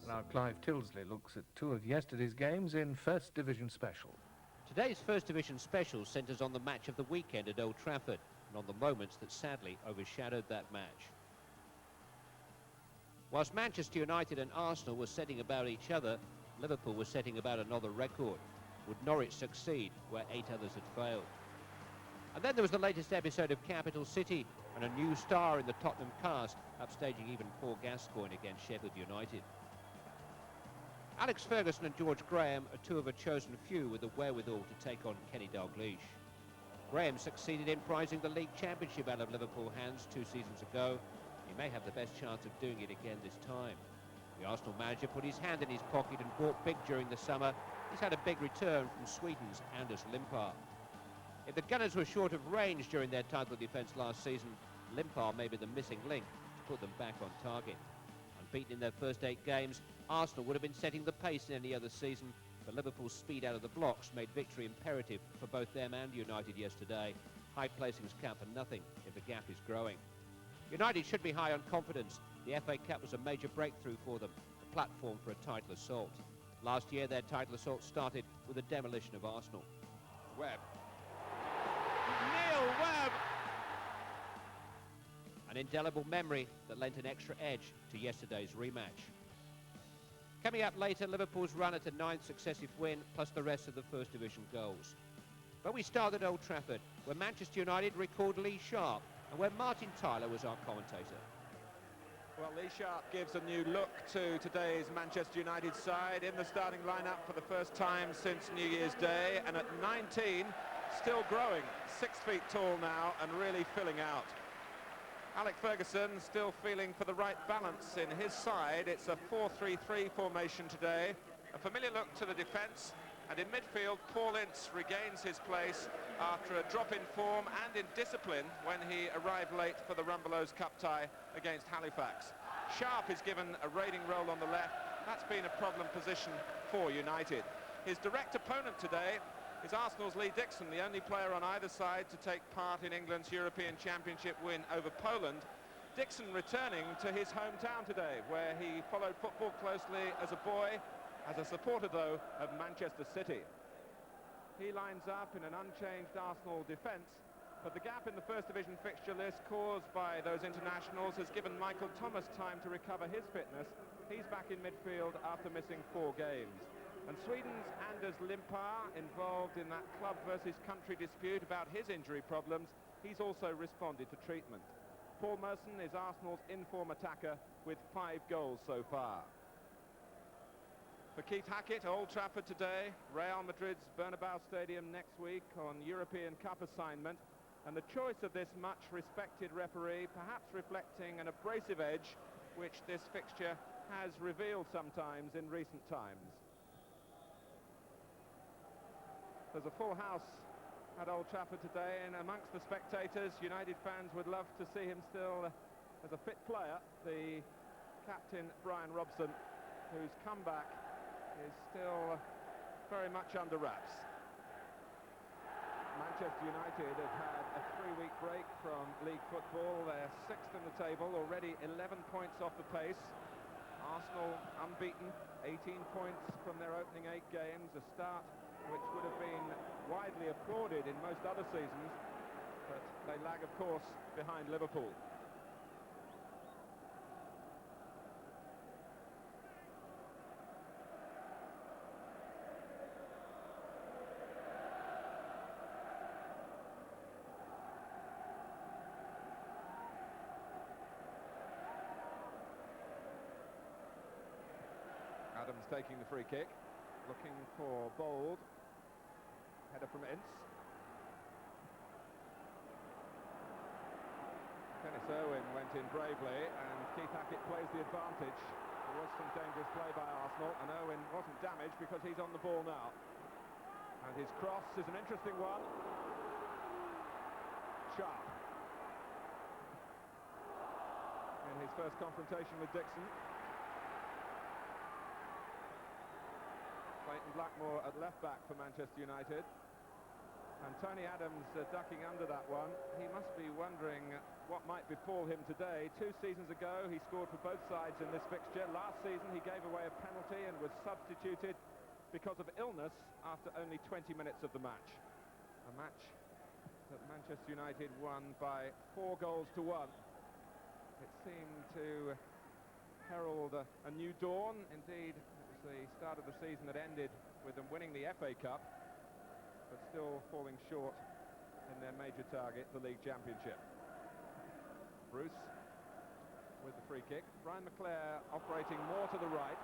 us. Now Clive Tilsley looks at two of yesterday's games in First Division Special. Today's First Division Special centres on the match of the weekend at Old Trafford and on the moments that sadly overshadowed that match. Whilst Manchester United and Arsenal were setting about each other, Liverpool was setting about another record. Would Norwich succeed where 8 others had failed? And then there was the latest episode of Capital City and a new star in the Tottenham cast, upstaging even Paul Gascoigne against Sheffield United. Alex Ferguson and George Graham are two of a chosen few with the wherewithal to take on Kenny Dalglish. Graham succeeded in prizing the league championship out of Liverpool hands 2 seasons ago. He may have the best chance of doing it again this time. The Arsenal manager put his hand in his pocket and bought big during the summer. He's had a big return from Sweden's Anders Limpar. If the Gunners were short of range during their title defence last season, Limpar may be the missing link to put them back on target. Unbeaten in their first 8 games, Arsenal would have been setting the pace in any other season, but Liverpool's speed out of the blocks made victory imperative for both them and United yesterday. High placings count for nothing if the gap is growing. United should be high on confidence. The FA Cup was a major breakthrough for them, a platform for a title assault. Last year their title assault started with the demolition of Arsenal. Webb. Neil Webb! An indelible memory that lent an extra edge to yesterday's rematch. Coming up later, Liverpool's run at a 9th successive win, plus the rest of the First Division goals. But we start at Old Trafford, where Manchester United recalled Lee Sharp, and where Martin Tyler was our commentator. Well, Lee Sharp gives a new look to today's Manchester United side in the starting lineup for the first time since New Year's Day, and at 19, still growing, 6 feet tall now and really filling out. Alex Ferguson still feeling for the right balance in his side. It's a 4-3-3 formation today. A familiar look to the defence, and in midfield Paul Ince regains his place after a drop in form and in discipline when he arrived late for the Rumbelows Cup tie against Halifax. Sharp is given a raiding role on the left. That's been a problem position for United. His direct opponent today is Arsenal's Lee Dixon, the only player on either side to take part in England's European Championship win over Poland. Dixon returning to his hometown today, where he followed football closely as a boy, as a supporter though of Manchester City. He lines up in an unchanged Arsenal defence, but the gap in the First Division fixture list caused by those internationals has given Michael Thomas time to recover his fitness. He's back in midfield after missing 4 games. And Sweden's Anders Limpar, involved in that club versus country dispute about his injury problems, he's also responded to treatment. Paul Merson is Arsenal's in-form attacker with 5 goals so far. For Keith Hackett, Old Trafford today, Real Madrid's Bernabeu Stadium next week on European Cup assignment, and the choice of this much respected referee perhaps reflecting an abrasive edge which this fixture has revealed sometimes in recent times. There's a full house at Old Trafford today, and amongst the spectators, United fans would love to see him still as a fit player. The captain, Brian Robson, whose comeback is still very much under wraps. Manchester United have had a 3-week break from league football. They're 6th in the table, already 11 points off the pace. Arsenal unbeaten, 18 points from their opening 8 games, a start which would have been widely applauded in most other seasons, but they lag, of course, behind Liverpool. Adams taking the free kick, looking for Bold. Header from Ince. Dennis Irwin went in bravely, and Keith Hackett plays the advantage. There was some dangerous play by Arsenal, and Irwin wasn't damaged because he's on the ball now. And his cross is an interesting one. Sharp. In his first confrontation with Dixon. Clayton Blackmore at left back for Manchester United. And Tony Adams ducking under that one. He must be wondering what might befall him today. 2 seasons ago, he scored for both sides in this fixture. Last season, he gave away a penalty and was substituted because of illness after only 20 minutes of the match. A match that Manchester United won by 4 goals to 1. It seemed to herald a new dawn. Indeed, it was the start of the season that ended with them winning the FA Cup, but still falling short in their major target, the League Championship. Bruce with the free kick. Brian McClair operating more to the right.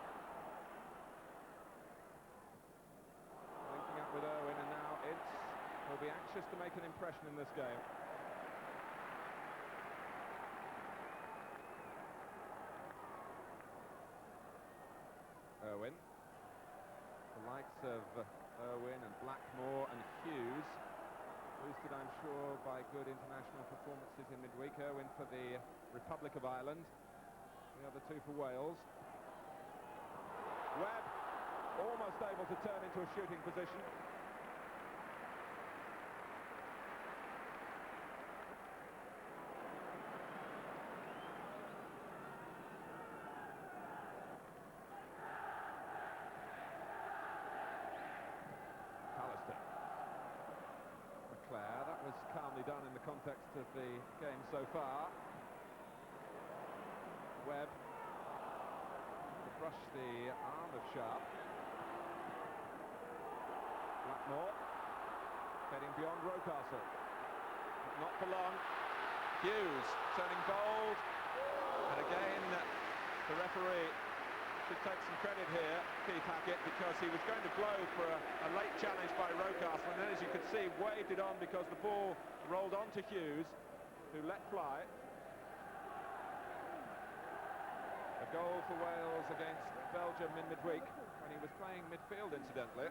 Linking up with Irwin, and now Ince will be anxious to make an impression in this game. Irwin. The likes of Irwin and Blackmore and Hughes, boosted, I'm sure, by good international performances in midweek. Irwin for the Republic of Ireland, the other 2 for Wales. Webb almost able to turn into a shooting position. McClair, that was calmly done in the context of the game so far. Webb to brush the arm of Sharp. Blackmore heading beyond Rocastle, but not for long. Hughes turning bold, and again the referee should take some credit here, Keith Hackett, because he was going to blow for a late challenge by Rocastle, and then, as you could see, waved it on because the ball rolled on to Hughes, who let fly. A goal for Wales against Belgium in midweek, when he was playing midfield, incidentally.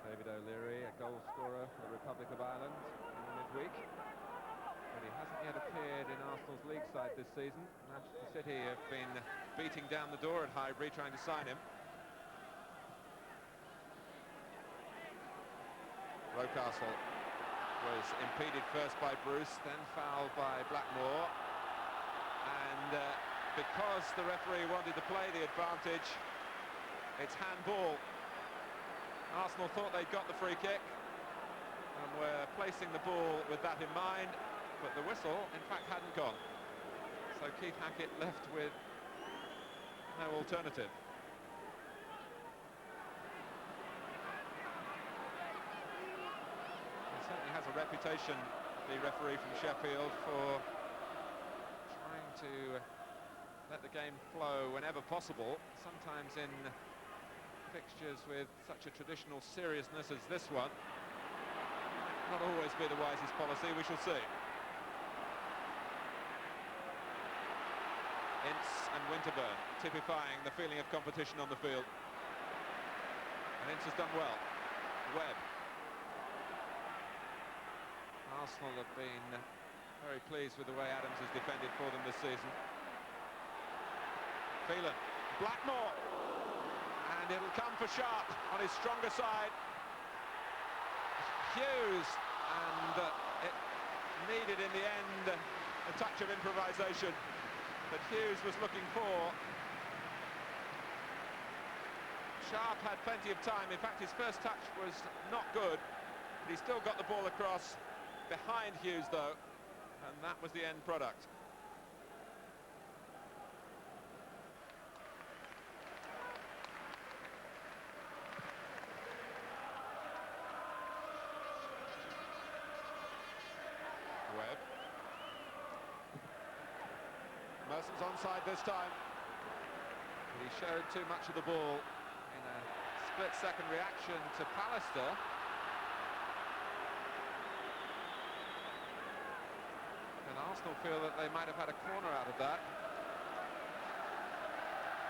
David O'Leary, a goal scorer for the Republic of Ireland in midweek. But he hasn't yet appeared in Arsenal's league side this season. Manchester City have been beating down the door at Highbury trying to sign him. Rocastle was impeded first by Bruce, then fouled by Blackmore. And because the referee wanted to play the advantage, it's handball. Arsenal thought they'd got the free kick and were placing the ball with that in mind, but the whistle, in fact, hadn't gone. So Keith Hackett left with no alternative. He certainly has a reputation, the referee from Sheffield, for trying to let the game flow whenever possible, sometimes in fixtures with such a traditional seriousness as this one. Might not always be the wisest policy, we shall see. Ince and Winterburn typifying the feeling of competition on the field. And Ince has done well. Webb. Arsenal have been very pleased with the way Adams has defended for them this season. Phelan. Blackmore. And it'll come for Sharp on his stronger side. Hughes. And it needed in the end a touch of improvisation that Hughes was looking for. Sharp had plenty of time. In fact, his first touch was not good, but he still got the ball across behind Hughes, though, and that was the end product. Webb. Merson's onside this time. But he showed too much of the ball in a split-second reaction to Pallister. And Arsenal feel that they might have had a corner out of that.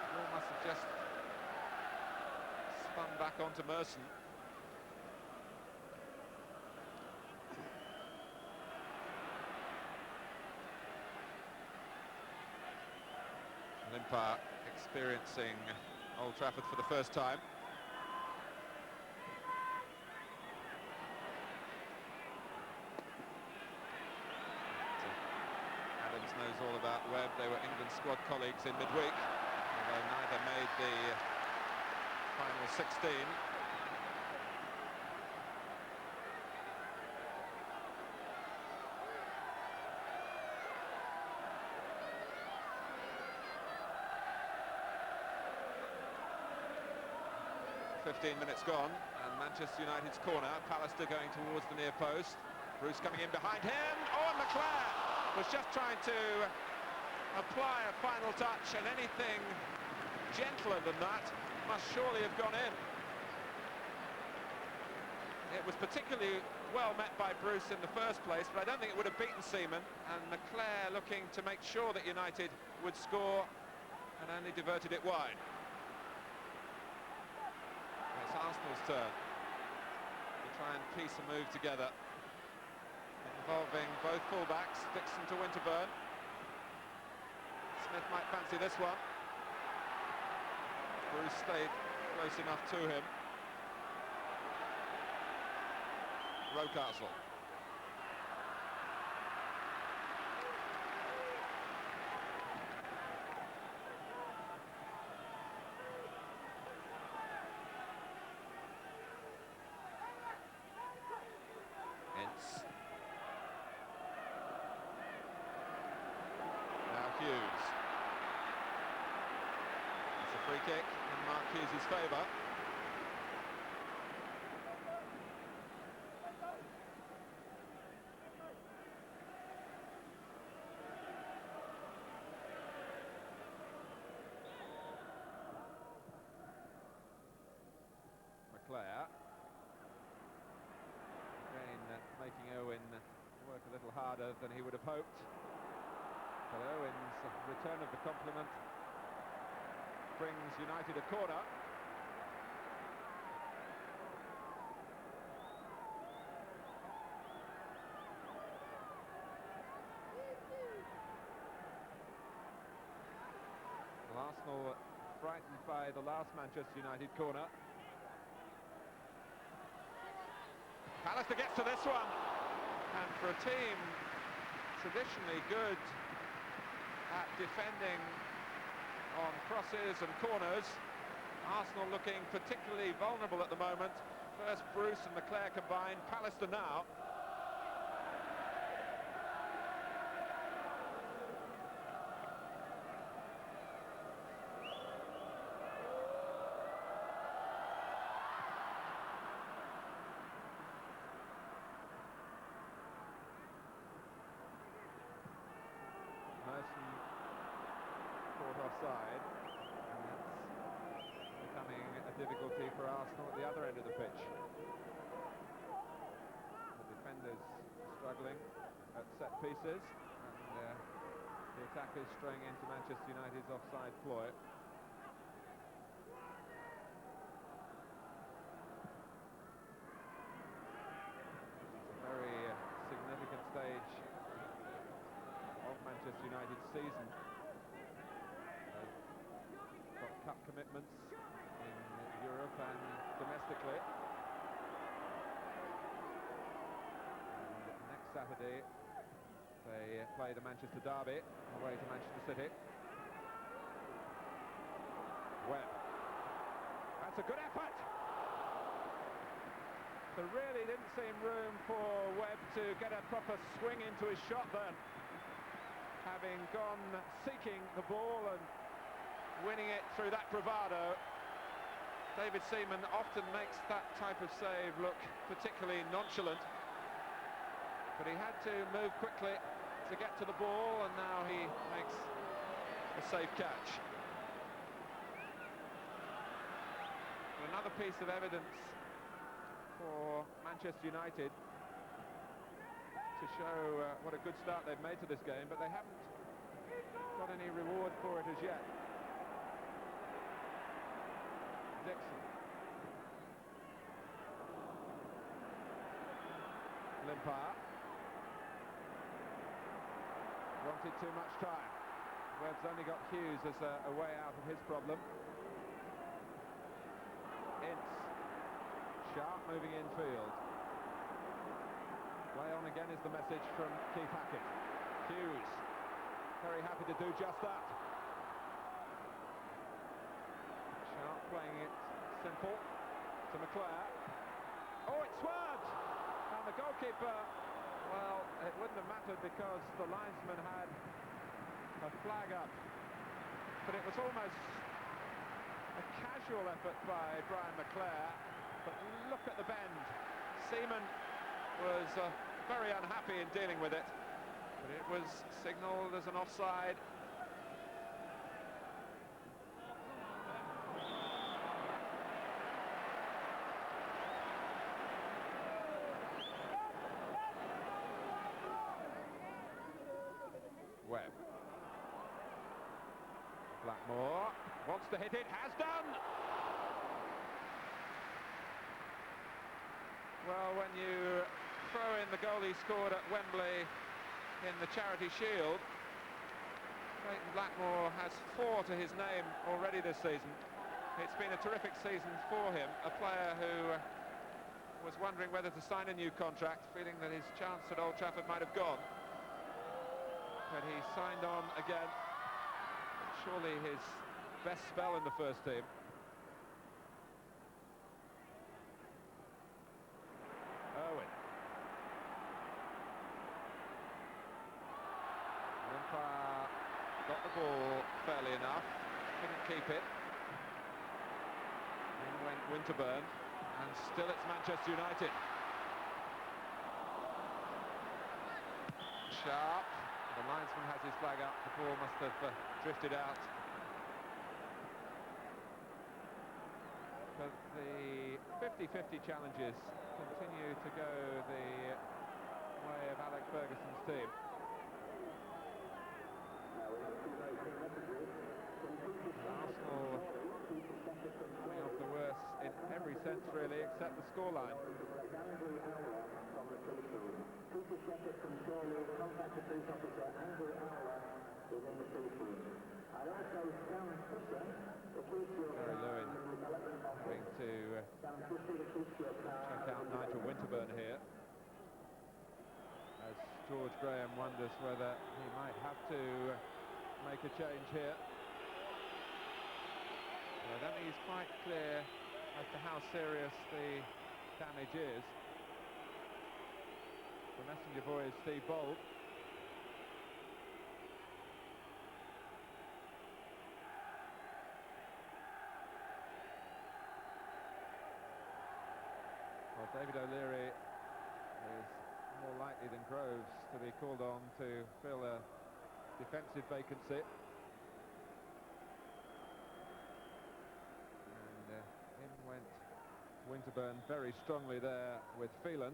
The ball must have just spun back onto Merson. Limpar experiencing Old Trafford for the first time. squad colleagues in midweek, although neither made the final 16. 15 minutes gone, and Manchester United's corner. Pallister going towards the near post. Bruce coming in behind him. Oh, and McClair was just trying to apply a final touch, and anything gentler than that must surely have gone in. It was particularly well met by Bruce in the first place, but I don't think it would have beaten Seaman. And McClair looking to make sure that United would score, and only diverted it wide. It's Arsenal's turn to try and piece a move together, involving both fullbacks, Dixon to Winterburn. Smith might fancy this one. Bruce stayed close enough to him. Rocastle. Now Hughes. It's a free kick in Mark Hughes' favour. McClair. Again, making Owen work a little harder than he would have hoped. But Owen's return of the compliment brings United a corner. Well, Arsenal frightened by the last Manchester United corner. Pallister gets to this one, and for a team traditionally good at defending on crosses and corners, Arsenal looking particularly vulnerable at the moment. First Bruce and McClair combined, Pallister now. Caught offside, and that's becoming a difficulty for Arsenal at the other end of the pitch. The defenders struggling at set pieces, and the attackers straying into Manchester United's offside ploy. It's a very significant stage of Manchester United's season. Got cup commitments in Europe and domestically. And next Saturday they play the Manchester Derby away to Manchester City. Webb. That's a good effort. There really didn't seem room for Webb to get a proper swing into his shot then, having gone seeking the ball and winning it through that bravado. David Seaman often makes that type of save look particularly nonchalant, but he had to move quickly to get to the ball, and now he makes a safe catch. Another piece of evidence for Manchester United to show what a good start they've made to this game, but they haven't got any reward for it as yet. Dixon. Limpar. Wanted too much time. Webb's only got Hughes as a way out of his problem. Ince. Sharp moving infield. Play on again is the message from Keith Hackett. Hughes. Very happy to do just that. simple. To McClair. Oh, it swerved! And the goalkeeper, well, it wouldn't have mattered because the linesman had a flag up. But it was almost a casual effort by Brian McClair. But look at the bend. Seaman was very unhappy in dealing with it. But it was signalled as an offside. Webb. Blackmore wants to hit it, has done! Well, when you throw in the goal he scored at Wembley in the Charity Shield, Clayton Blackmore has 4 to his name already this season. It's been a terrific season for him, a player who was wondering whether to sign a new contract, feeling that his chance at Old Trafford might have gone. But he signed on again. Surely his best spell in the first team. Owen. Limpar got the ball fairly enough, couldn't keep it. In went Winterburn, and still it's Manchester United. Sharp. The linesman has his flag up, the ball must have drifted out. But the 50-50 challenges continue to go the way of Alex Ferguson's team. Arsenal coming off the worst in every sense really, except the scoreline. Gary Lewin having to check out Nigel Winterburn here, as George Graham wonders whether he might have to make a change here. I don't think he's quite clear as to how serious the damage is. The messenger boy is Steve Bold. Well, David O'Leary is more likely than Groves to be called on to fill a defensive vacancy. And in went Winterburn very strongly there with Phelan.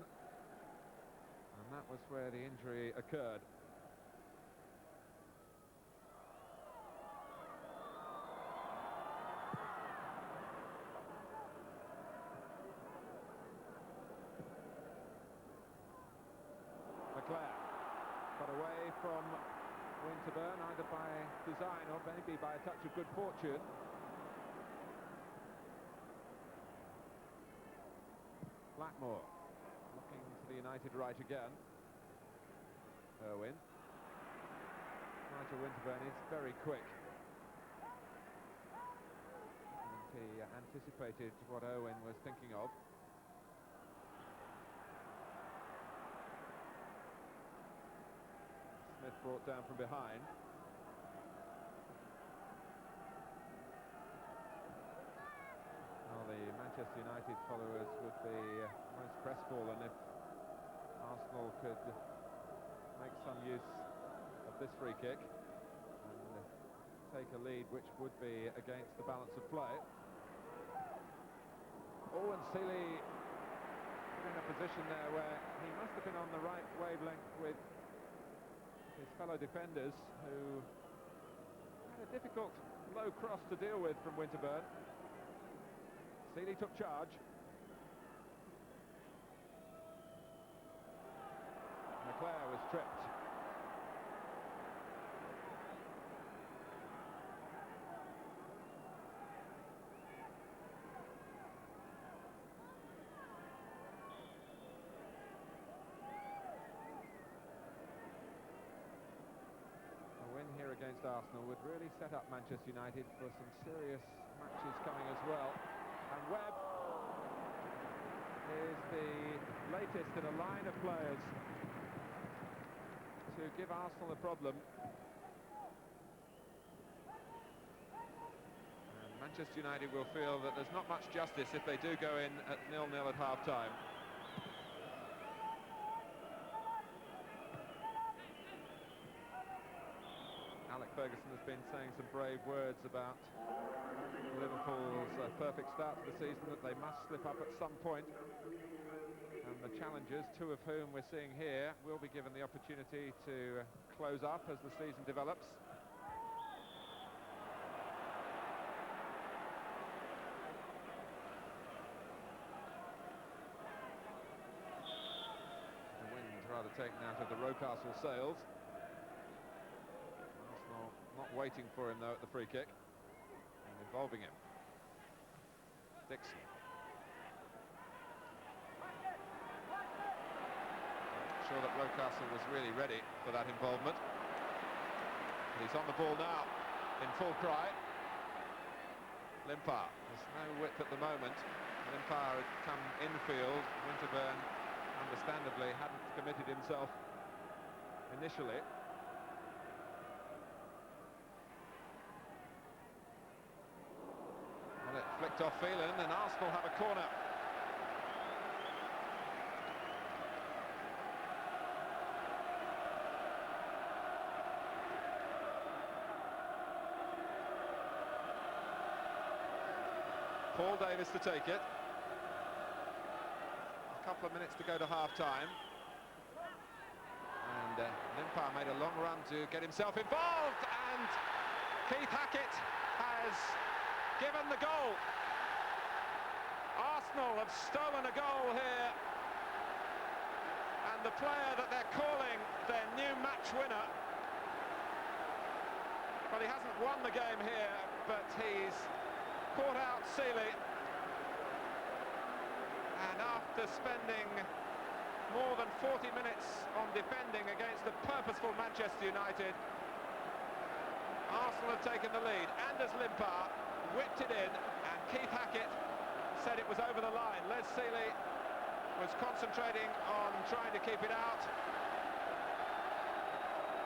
And that was where the injury occurred. McClair got away from Winterburn either by design or maybe by a touch of good fortune. Blackmore looking to the United right again. Irwin. Nigel Winterburn is very quick. And he anticipated what Irwin was thinking of. Smith brought down from behind. Well, the Manchester United followers would be most crestfallen if Arsenal could make some use of this free kick and take a lead which would be against the balance of play. Oh, and Seeley in a position there where he must have been on the right wavelength with his fellow defenders, who had a difficult low cross to deal with from Winterburn. Seeley took charge. McClair was tripped. Here against Arsenal would really set up Manchester United for some serious matches coming as well. And Webb latest in a line of players to give Arsenal a problem. And Manchester United will feel that there's not much justice if they do go in at 0-0 at half-time. Alex Ferguson has been saying some brave words about Liverpool's perfect start to the season, that they must slip up at some point. And the challengers, two of whom we're seeing here, will be given the opportunity to close up as the season develops. The wind rather taken out of the Rocastle sails. Arsenal not waiting for him though at the free kick, and involving him. Dixon. Sure that Rocastle was really ready for that involvement. He's on the ball now in full cry. Limpar, there's no width at the moment. Limpar had come infield. Winterburn, understandably, hadn't committed himself initially. Well, it flicked off Phelan, and Arsenal have a corner. Paul Davis to take it. A couple of minutes to go to half-time. And Limpar made a long run to get himself involved, and Keith Hackett has given the goal. Arsenal have stolen a goal here, and the player that they're calling their new match winner, well, he hasn't won the game here, but he's caught out Seeley, and after spending more than 40 minutes on defending against a purposeful Manchester United, Arsenal have taken the lead. Anders Limpar whipped it in, and Keith Hackett said it was over the line. Les Seeley was concentrating on trying to keep it out,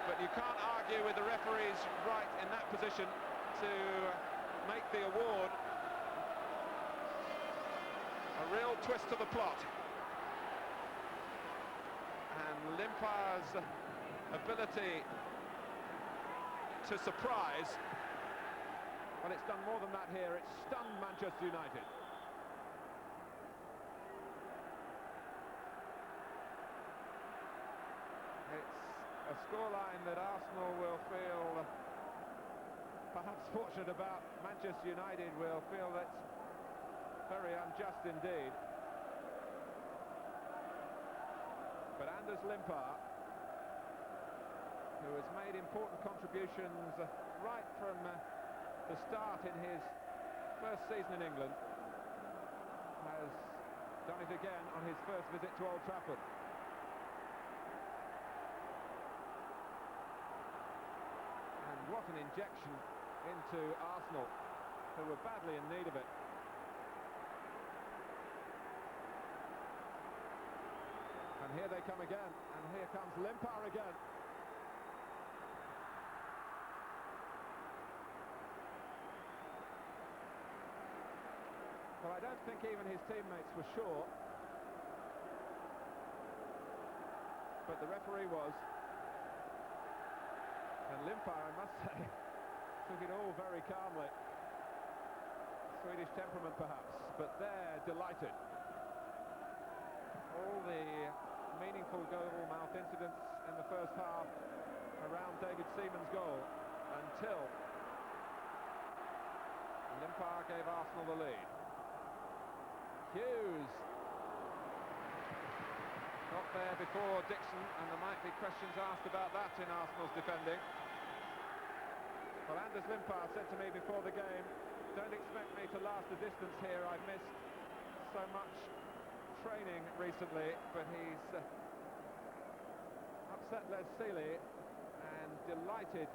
but you can't argue with the referee's right in that position to make the award a real twist to the plot. And Limpar's ability to surprise, well, it's done more than that here. It's stunned Manchester United. It's a scoreline that Arsenal will feel perhaps fortunate about. Manchester United will feel that's very unjust indeed. But Anders Limpar, who has made important contributions right from the start in his first season in England, has done it again on his first visit to Old Trafford. And what an injection into Arsenal, who were badly in need of it. And here they come again, and here comes Limpar again. Well, I don't think even his teammates were sure, but the referee was. And Limpar, I must say, took it all very calmly. Swedish temperament, perhaps, but they're delighted. All the meaningful goal-mouth incidents in the first half around David Seaman's goal, until Limpar gave Arsenal the lead. Hughes got there before Dixon, and there might be questions asked about that in Arsenal's defending. Well, Anders Limpar said to me before the game, don't expect me to last the distance here. I've missed so much training recently, but he's upset Les Seeley and delighted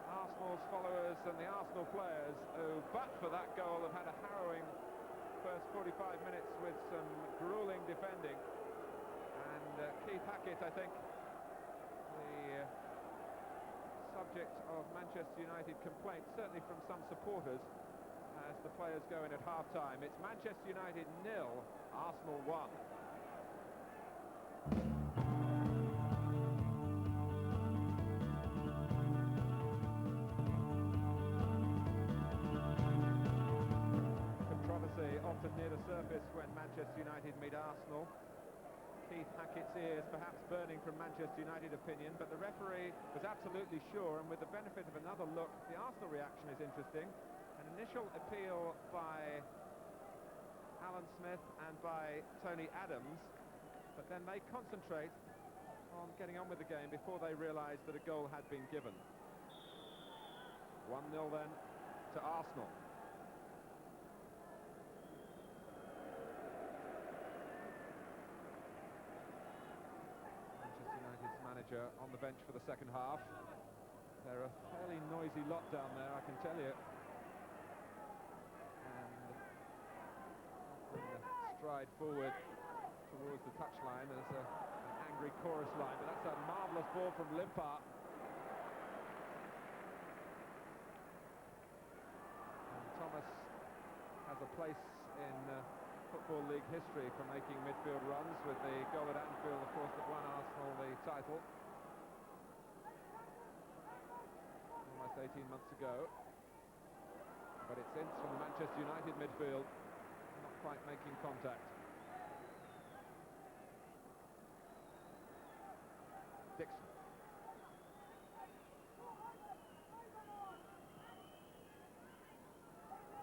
Arsenal's followers and the Arsenal players, who, but for that goal, have had a harrowing first 45 minutes with some gruelling defending. And Keith Hackett, I think, the subject of Manchester United complaints, certainly from some supporters, as the players go in at half-time. It's Manchester United 0, Arsenal 1. Controversy often near the surface when Manchester United meet Arsenal. Keith Hackett's ears perhaps burning from Manchester United opinion, but the referee was absolutely sure, and with the benefit of another look, the Arsenal reaction is interesting. An initial appeal by Alan Smith and by Tony Adams, but then they concentrate on getting on with the game before they realise that a goal had been given. 1-0 then to Arsenal. Manchester United's manager on the bench for the second half. They're a fairly noisy lot down there, I can tell you. Stride forward towards the touchline. There's an angry chorus line, but that's a marvellous ball from Limpar. And Thomas has a place in Football League history for making midfield runs, with the goal at Anfield, of course, that won Arsenal the title almost 18 months ago. But it's Ince from the Manchester United midfield, quite making contact. Dixon.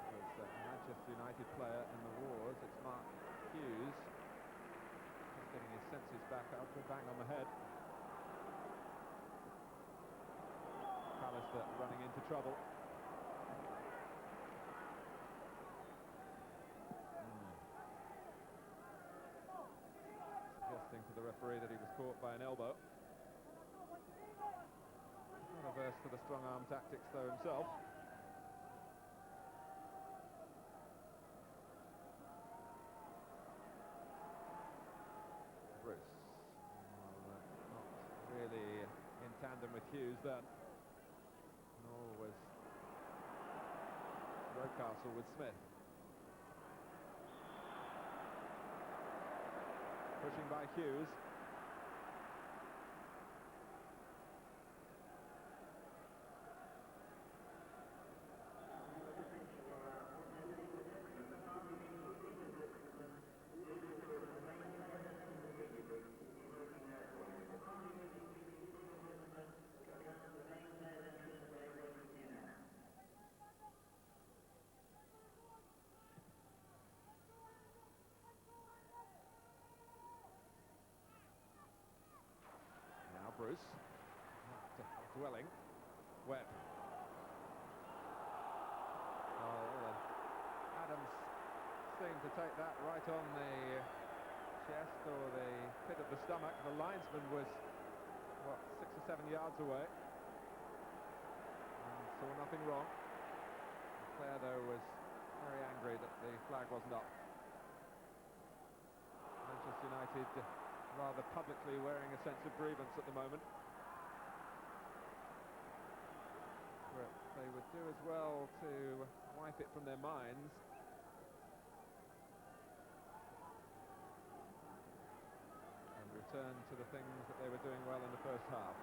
There's a Manchester United player in the wars. It's Mark Hughes. He's getting his senses back up, bang on the head. Pallister running into trouble. To the referee that he was caught by an elbow. Not averse to the strong arm tactics though himself. Bruce. Well, not really in tandem with Hughes then. Nor was Rocastle with Smith. Pushing by Hughes. Bruce, dwelling, Webb. Oh, Adams seemed to take that right on the chest or the pit of the stomach. The linesman was, what, 6 or 7 yards away and saw nothing wrong. McClair, though, was very angry that the flag wasn't up. Manchester United rather publicly wearing a sense of grievance at the moment. But they would do as well to wipe it from their minds. And return to the things that they were doing well in the first half.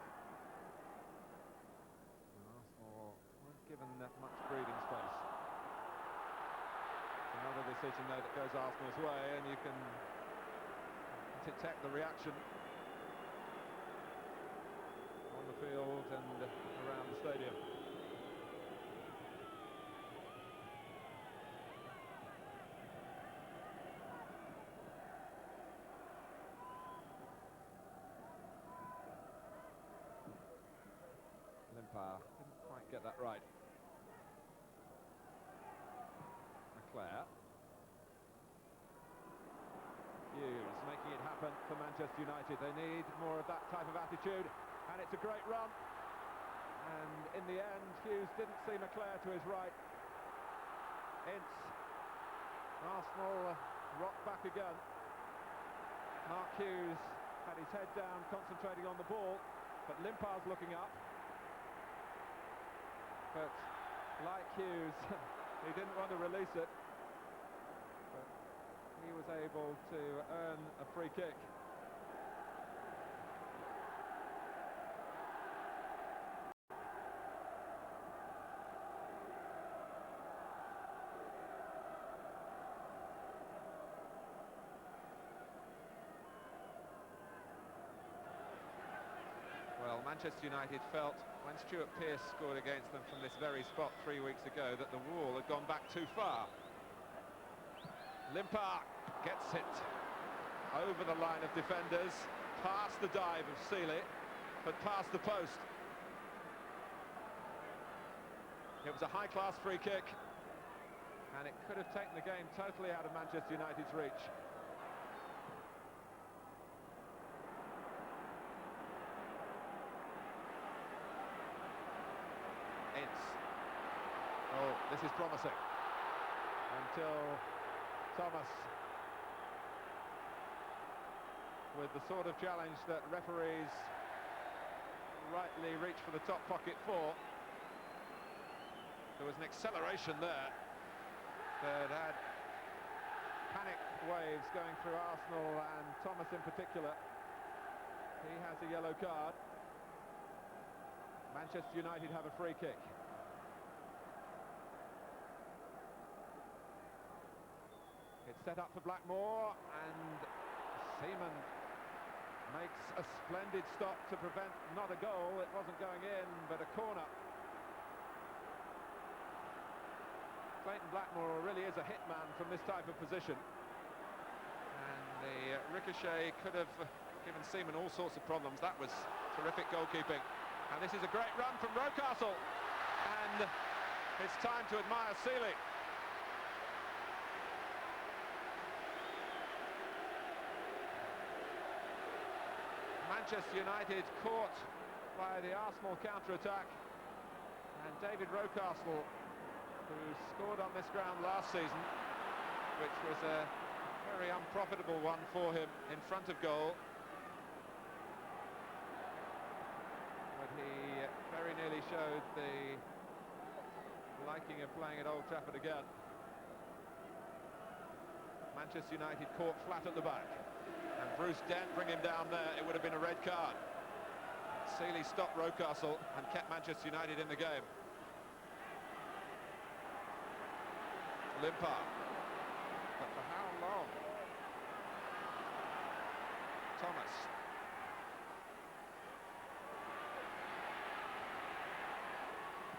And Arsenal weren't given that much breathing space. It's another decision, though, that goes Arsenal's way, and you can detect the reaction on the field and around the stadium. Limpar didn't quite get that right. McClair. Hughes making it happen for Manchester United. They need more of that type of attitude, and it's a great run. And in the end, Hughes didn't see McClair to his right. Ince. Arsenal rock back again. Mark Hughes had his head down, concentrating on the ball, but Limpar's looking up. But like Hughes, he didn't want to release it. But he was able to earn a free kick. Well, Manchester United felt when Stuart Pearce scored against them from this very spot 3 weeks ago that the wall had gone back too far. Limpar gets it over the line of defenders, past the dive of Seeley, but past the post. It was a high-class free kick, and it could have taken the game totally out of Manchester United's reach. Oh, this is promising. Until Thomas, with the sort of challenge that referees rightly reach for the top pocket for. There was an acceleration there that had panic waves going through Arsenal, and Thomas in particular. He has a yellow card. Manchester United have a free kick. It's set up for Blackmore, and Seaman makes a splendid stop to prevent not a goal. It wasn't going in, but a corner. Clayton Blackmore really is a hitman from this type of position. And the ricochet could have given Seaman all sorts of problems. That was terrific goalkeeping. And this is a great run from Rocastle. And it's time to admire Seeley. Manchester United caught by the Arsenal counter-attack, and David Rocastle, who scored on this ground last season, which was a very unprofitable one for him in front of goal, but he very nearly showed the liking of playing at Old Trafford again. Manchester United caught flat at the back. And Bruce Dent bring him down there, it would have been a red card. Seeley stopped Rocastle and kept Manchester United in the game. Limpar. But for how long? Thomas.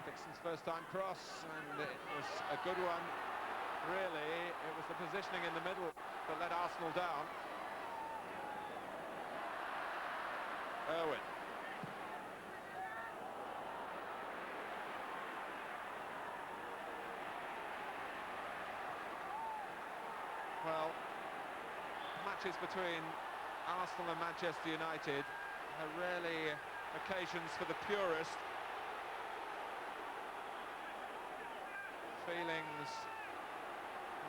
Dixon's first time cross, and it was a good one. Really, it was the positioning in the middle that let Arsenal down. Irwin. Well, matches between Arsenal and Manchester United are rarely occasions for the purist. Feelings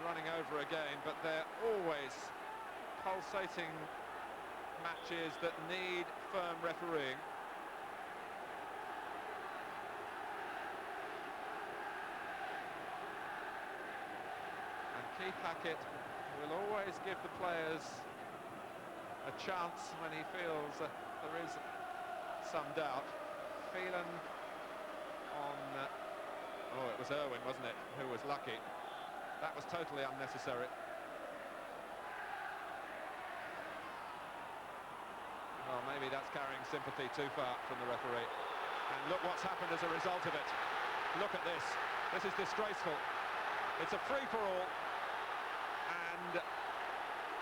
running over again, but they're always pulsating matches that need firm refereeing. And Keith Hackett will always give the players a chance when he feels that there is some doubt. Phelan on... oh, it was Irwin, wasn't it, who was lucky. That was totally unnecessary. Well, maybe that's carrying sympathy too far from the referee. And look what's happened as a result of it. Look at this. This is disgraceful. It's a free-for-all. And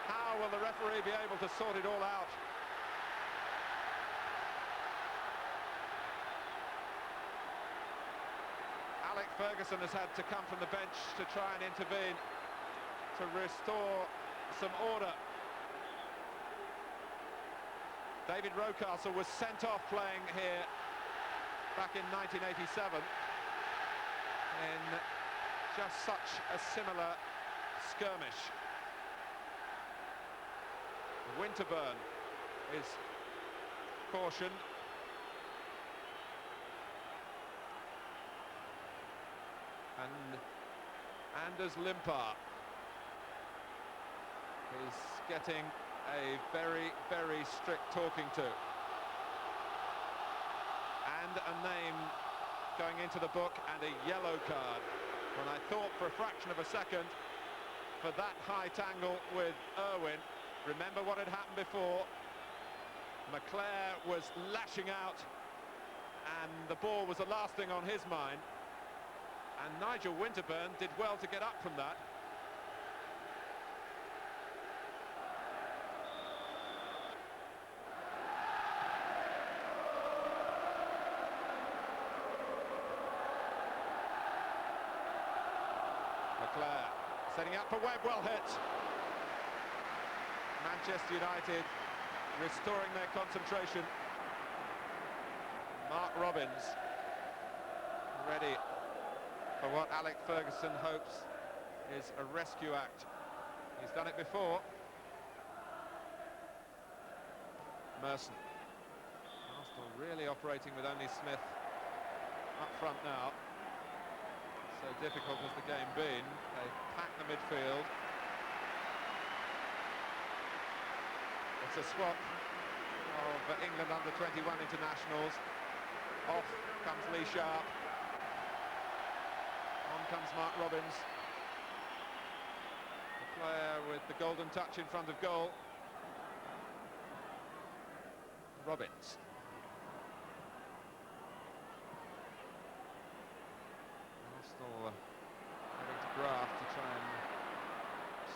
how will the referee be able to sort it all out? Alec Ferguson has had to come from the bench to try and intervene to restore some order. David Rocastle was sent off playing here back in 1987 in just such a similar skirmish. Winterburn is cautioned. And Anders Limpar is getting a very, very strict talking to. And a name going into the book and a yellow card. When I thought for a fraction of a second, for that high tangle with Irwin, remember what had happened before. McClair was lashing out and the ball was the last thing on his mind. And Nigel Winterburn did well to get up from that. McClair setting up for Webb, well hit. Manchester United restoring their concentration. Mark Robins ready for what Alec Ferguson hopes is a rescue act. He's done it before. Merson. Arsenal really operating with only Smith up front now. So difficult has the game been. They pack the midfield. It's a swap of England under-21 internationals. Off comes Lee Sharp. On comes Mark Robins. The player with the golden touch in front of goal. Robins. Arsenal having to graft to try and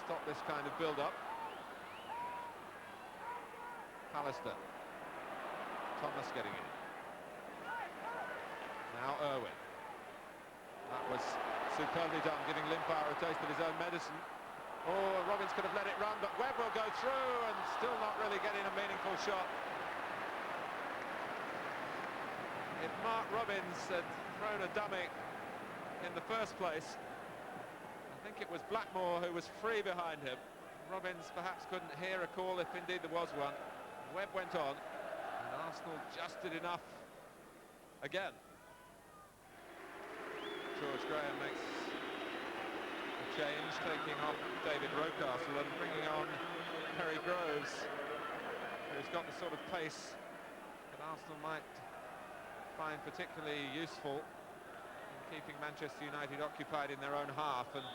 stop this kind of build-up. Pallister. Thomas getting in. Now Irwin. That was superbly done, giving Limpar a taste of his own medicine. Oh, Robins could have let it run, but Webb will go through and still not really getting a meaningful shot. If Mark Robins had thrown a dummy in the first place, I think it was Blackmore who was free behind him. Robins perhaps couldn't hear a call if indeed there was one. Webb went on, and Arsenal just did enough again. George Graham makes a change, taking off David Rocastle and bringing on Perry Groves, who's got the sort of pace that Arsenal might find particularly useful in keeping Manchester United occupied in their own half and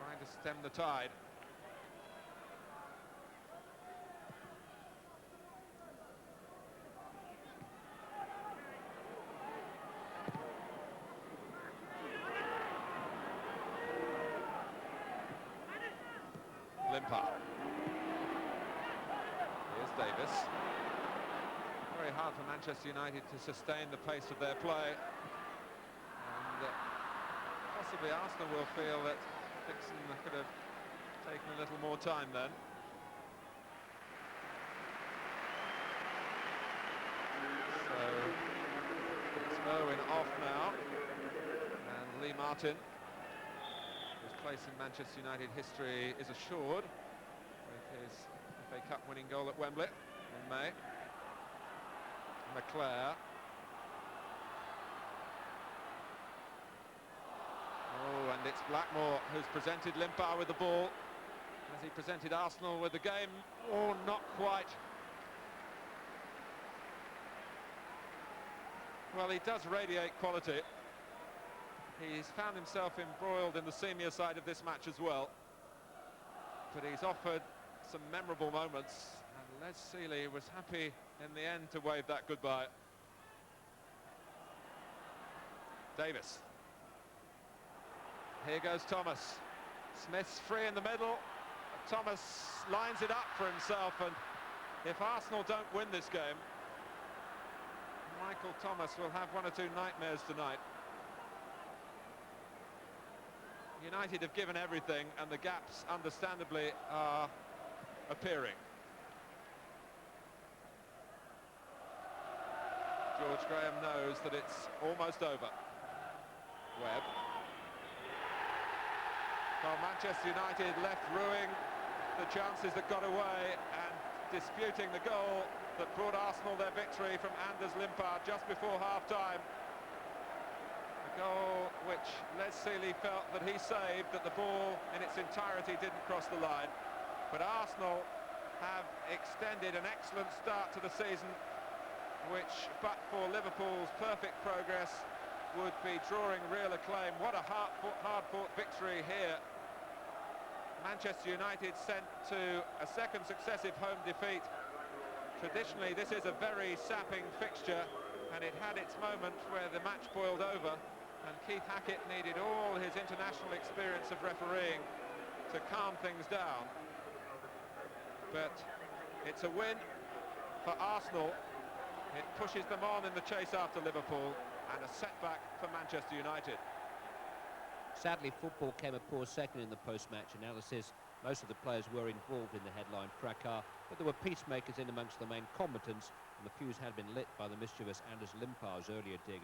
trying to stem the tide. Limpar. Here's Davis. Very hard for Manchester United to sustain the pace of their play. And possibly Arsenal will feel that Dixon could have taken a little more time then. So it's Irwin off now. And Lee Martin, whose place in Manchester United history is assured with his FA Cup winning goal at Wembley in May. McClair. Oh, and it's Blackmore who's presented Limpar with the ball. Has he presented Arsenal with the game? Oh, not quite. Well, he does radiate quality. He's found himself embroiled in the senior side of this match as well. But he's offered some memorable moments, and Les Sealey was happy in the end to wave that goodbye. Davis. Here goes Thomas. Smith's free in the middle. Thomas lines it up for himself, and if Arsenal don't win this game, Michael Thomas will have one or two nightmares tonight. United have given everything, and the gaps, understandably, are appearing. George Graham knows that it's almost over. Webb. Well, Manchester United left ruining the chances that got away, and disputing the goal that brought Arsenal their victory from Anders Limpar just before half-time. A goal which Les Sealey felt that he saved, that the ball in its entirety didn't cross the line. But Arsenal have extended an excellent start to the season, which, but for Liverpool's perfect progress, would be drawing real acclaim. What a hard-fought victory here. Manchester United sent to a second successive home defeat. Traditionally, this is a very sapping fixture, and it had its moment where the match boiled over, and Keith Hackett needed all his international experience of refereeing to calm things down. But it's a win for Arsenal. It pushes them on in the chase after Liverpool, and a setback for Manchester United. Sadly, football came a poor second in the post-match analysis. Most of the players were involved in the headline fracas, but there were peacemakers in amongst the main combatants, and the fuse had been lit by the mischievous Anders Limpar's earlier dig.